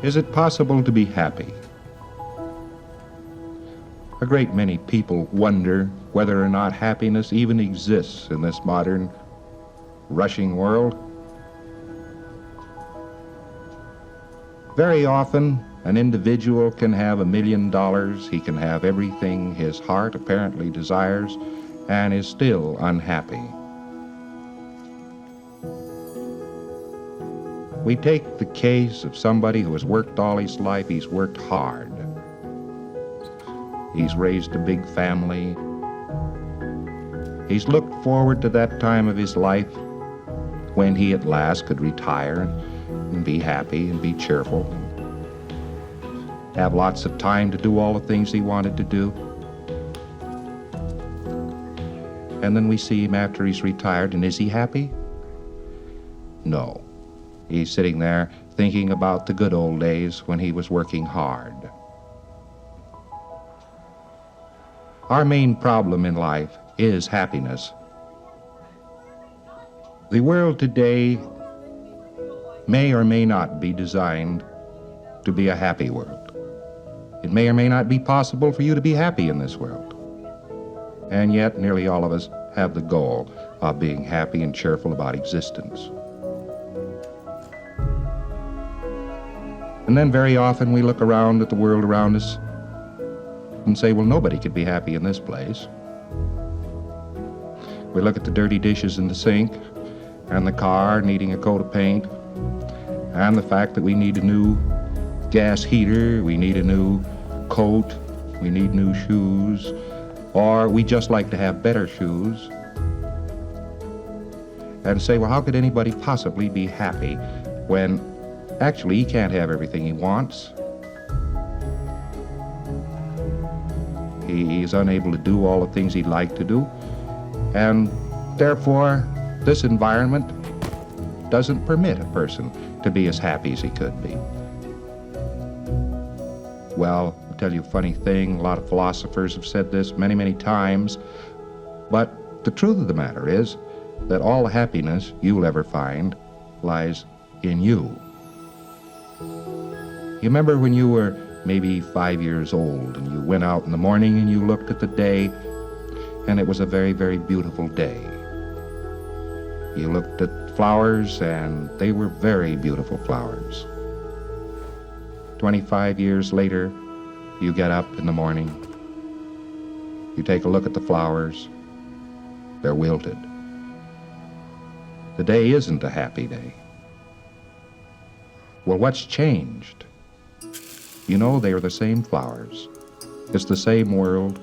Is it possible to be happy? A great many people wonder whether or not happiness even exists in this modern, rushing world. Very often, an individual can have $1 million, he can have everything his heart apparently desires, and is still unhappy. We take the case of somebody who has worked all his life, he's worked hard. He's raised a big family. He's looked forward to that time of his life when he at last could retire and be happy and be cheerful. Have lots of time to do all the things he wanted to do. And then we see him after he's retired, and is he happy? No. He's sitting there thinking about the good old days when he was working hard. Our main problem in life is happiness. The world today may or may not be designed to be a happy world. It may or may not be possible for you to be happy in this world. And yet, nearly all of us have the goal of being happy and cheerful about existence. And then very often we look around at the world around us and say, well, nobody could be happy in this place. We look at the dirty dishes in the sink, and the car needing a coat of paint, and the fact that we need a new gas heater, we need a new coat, we need new shoes, or we just like to have better shoes, and say, well, how could anybody possibly be happy when actually he can't have everything he wants? He is unable to do all the things he'd like to do, and therefore this environment doesn't permit a person to be as happy as he could be. Well, I'll tell you a funny thing, a lot of philosophers have said this many, many times, but the truth of the matter is that all the happiness you'll ever find lies in you. You remember when you were maybe 5 years old and you went out in the morning and you looked at the day and it was a very, very beautiful day. You looked at flowers and they were very beautiful flowers. 25 years later, you get up in the morning, you take a look at the flowers, they're wilted. The day isn't a happy day. Well, what's changed? You know, they are the same flowers. It's the same world.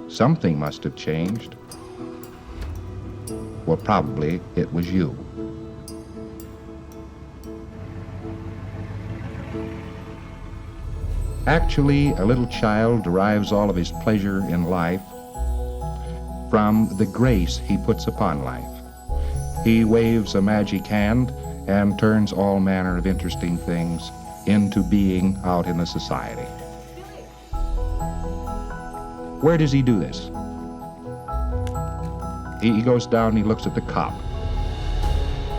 Something must have changed. Well, probably it was you. Actually, a little child derives all of his pleasure in life from the grace he puts upon life. He waves a magic hand and turns all manner of interesting things into being out in the society. Where does he do this? He goes down and he looks at the cop.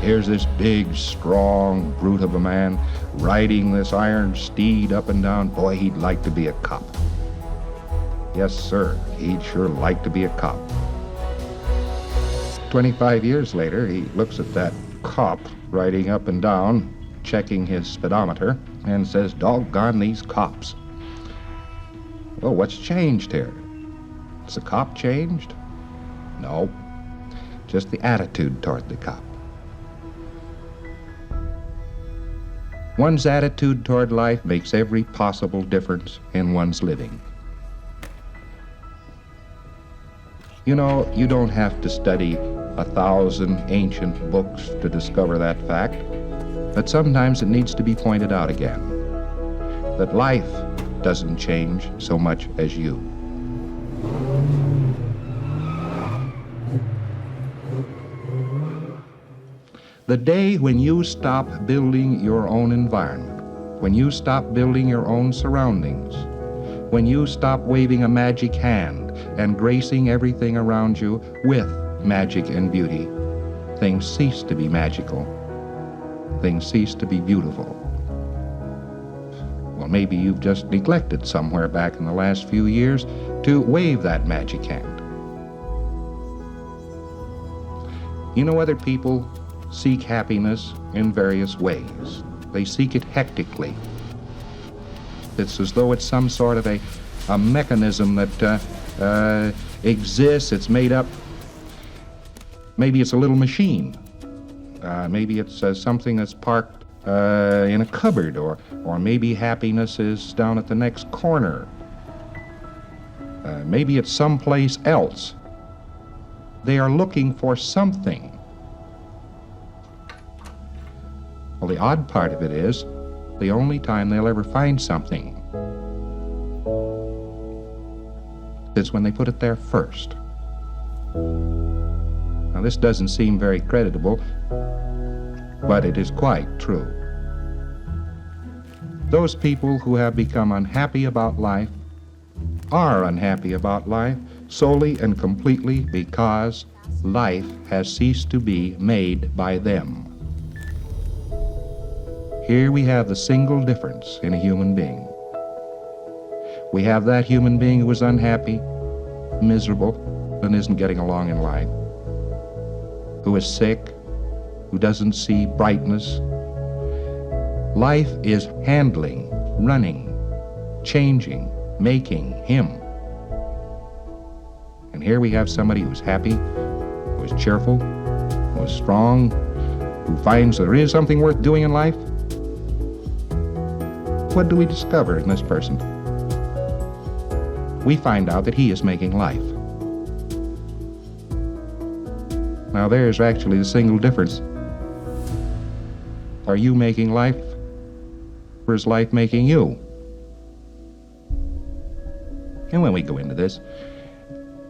Here's this big, strong brute of a man riding this iron steed up and down. Boy, he'd like to be a cop. Yes, sir, he'd sure like to be a cop. 25 years later, he looks at that cop riding up and down, checking his speedometer, and says, doggone these cops. Well, what's changed here? Has the cop changed? No, just the attitude toward the cop. One's attitude toward life makes every possible difference in one's living. You know, you don't have to study 1,000 ancient books to discover that fact, but sometimes it needs to be pointed out again, that life doesn't change so much as you. The day when you stop building your own environment, when you stop building your own surroundings, when you stop waving a magic hand and gracing everything around you with magic and beauty, things cease to be magical, things cease to be beautiful. Well, maybe you've just neglected somewhere back in the last few years to wave that magic hand. You know, other people seek happiness in various ways. They seek it hectically. It's as though it's some sort of a mechanism that exists. It's made up. Maybe it's a little machine. Maybe it's something that's parked in a cupboard, or maybe happiness is down at the next corner. Maybe it's someplace else. They are looking for something. Well, the odd part of it is, the only time they'll ever find something is when they put it there first. Now, this doesn't seem very creditable, but it is quite true. Those people who have become unhappy about life are unhappy about life solely and completely because life has ceased to be made by them. Here we have the single difference in a human being. We have that human being who is unhappy, miserable, and isn't getting along in life, who is sick, who doesn't see brightness. Life is handling, running, changing, making him. And here we have somebody who's happy, who is cheerful, who is strong, who finds there is something worth doing in life. What do we discover in this person? We find out that he is making life. Now there's actually the single difference. Are you making life, or is life making you? And when we go into this,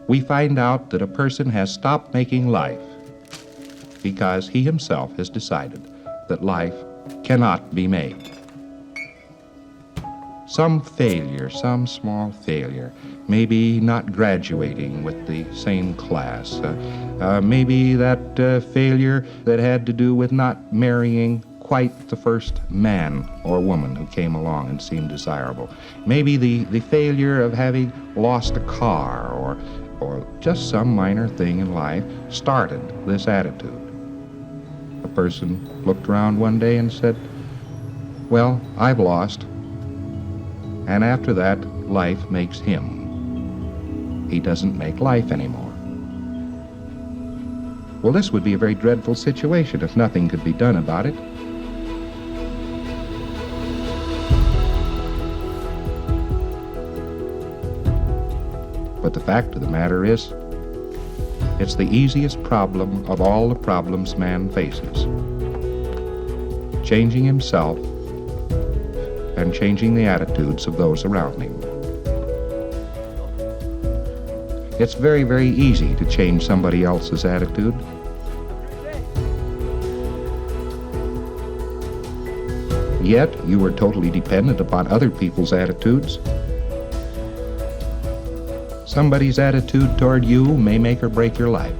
we find out that a person has stopped making life because he himself has decided that life cannot be made. Some failure, some small failure, maybe not graduating with the same class, maybe that failure that had to do with not marrying quite the first man or woman who came along and seemed desirable. Maybe the failure of having lost a car, or just some minor thing in life started this attitude. A person looked around one day and said, well, I've lost. And after that, life makes him. He doesn't make life anymore. Well, this would be a very dreadful situation if nothing could be done about it. But the fact of the matter is, it's the easiest problem of all the problems man faces. Changing himself and changing the attitudes of those around him. It's very, very easy to change somebody else's attitude. Yet you are totally dependent upon other people's attitudes. Somebody's attitude toward you may make or break your life.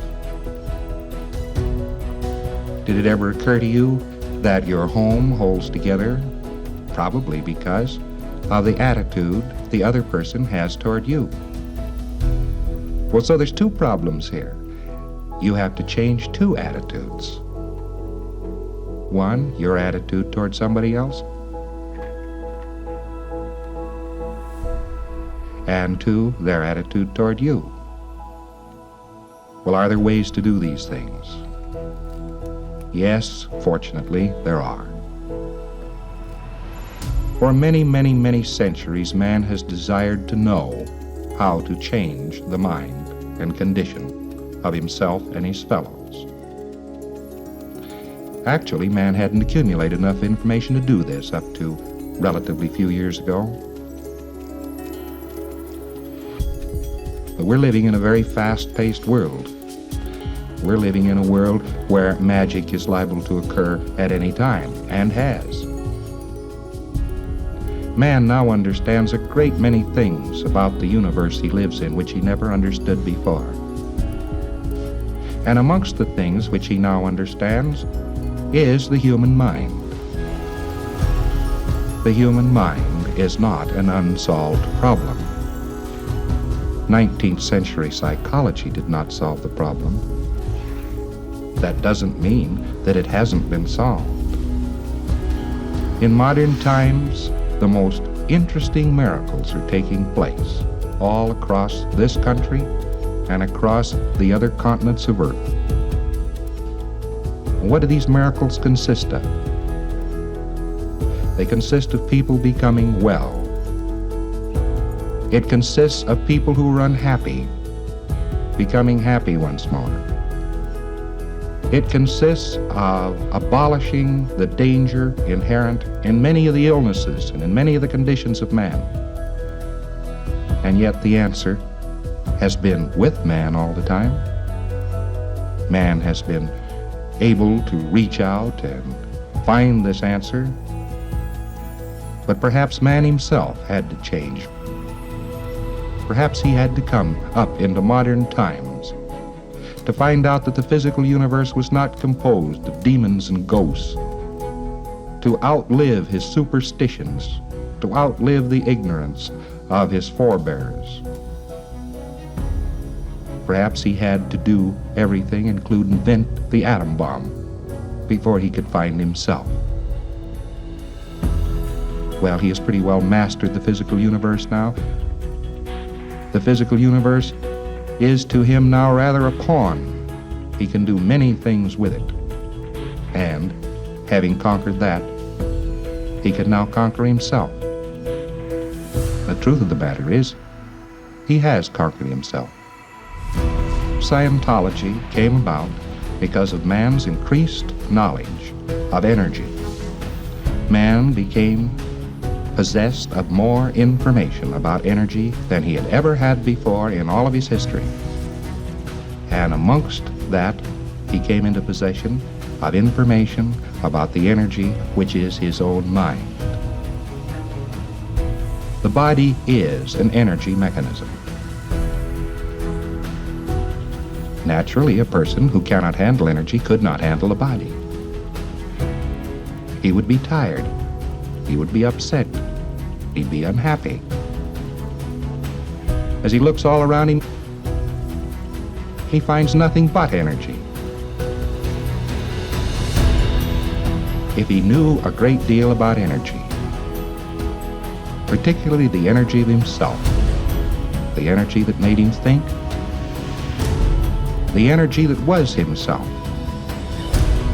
Did it ever occur to you that your home holds together? Probably because of the attitude the other person has toward you. Well, so there's two problems here. You have to change two attitudes. One, your attitude toward somebody else. And two, their attitude toward you. Well, are there ways to do these things? Yes, fortunately, there are. For many, many, many centuries, man has desired to know how to change the mind and condition of himself and his fellows. Actually, man hadn't accumulated enough information to do this up to relatively few years ago. But we're living in a very fast-paced world. We're living in a world where magic is liable to occur at any time, and has. Man now understands a great many things about the universe he lives in which he never understood before. And amongst the things which he now understands is the human mind. The human mind is not an unsolved problem. 19th century psychology did not solve the problem. That doesn't mean that it hasn't been solved. In modern times, the most interesting miracles are taking place all across this country and across the other continents of Earth. What do these miracles consist of? They consist of people becoming well. It consists of people who are unhappy becoming happy once more. It consists of abolishing the danger inherent in many of the illnesses and in many of the conditions of man. And yet the answer has been with man all the time. Man has been able to reach out and find this answer. But perhaps man himself had to change. Perhaps he had to come up into modern times to find out that the physical universe was not composed of demons and ghosts, to outlive his superstitions, to outlive the ignorance of his forebears. Perhaps he had to do everything, including invent the atom bomb, before he could find himself. Well, he has pretty well mastered the physical universe now. The physical universe is to him now rather a pawn. He can do many things with it. And, having conquered that, he can now conquer himself. The truth of the matter is, he has conquered himself. Scientology came about because of man's increased knowledge of energy. Man became possessed of more information about energy than he had ever had before in all of his history. And amongst that, he came into possession of information about the energy which is his own mind. The body is an energy mechanism. Naturally, a person who cannot handle energy could not handle a body. He would be tired. He would be upset. He'd be unhappy. As he looks all around him, he finds nothing but energy. If he knew a great deal about energy, particularly the energy of himself, the energy that made him think, the energy that was himself,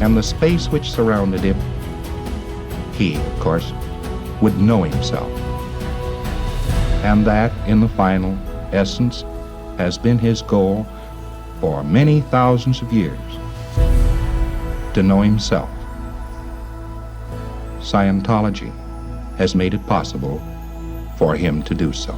and the space which surrounded him, he, of course, would know himself. And that, in the final essence, has been his goal for many thousands of years, to know himself. Scientology has made it possible for him to do so.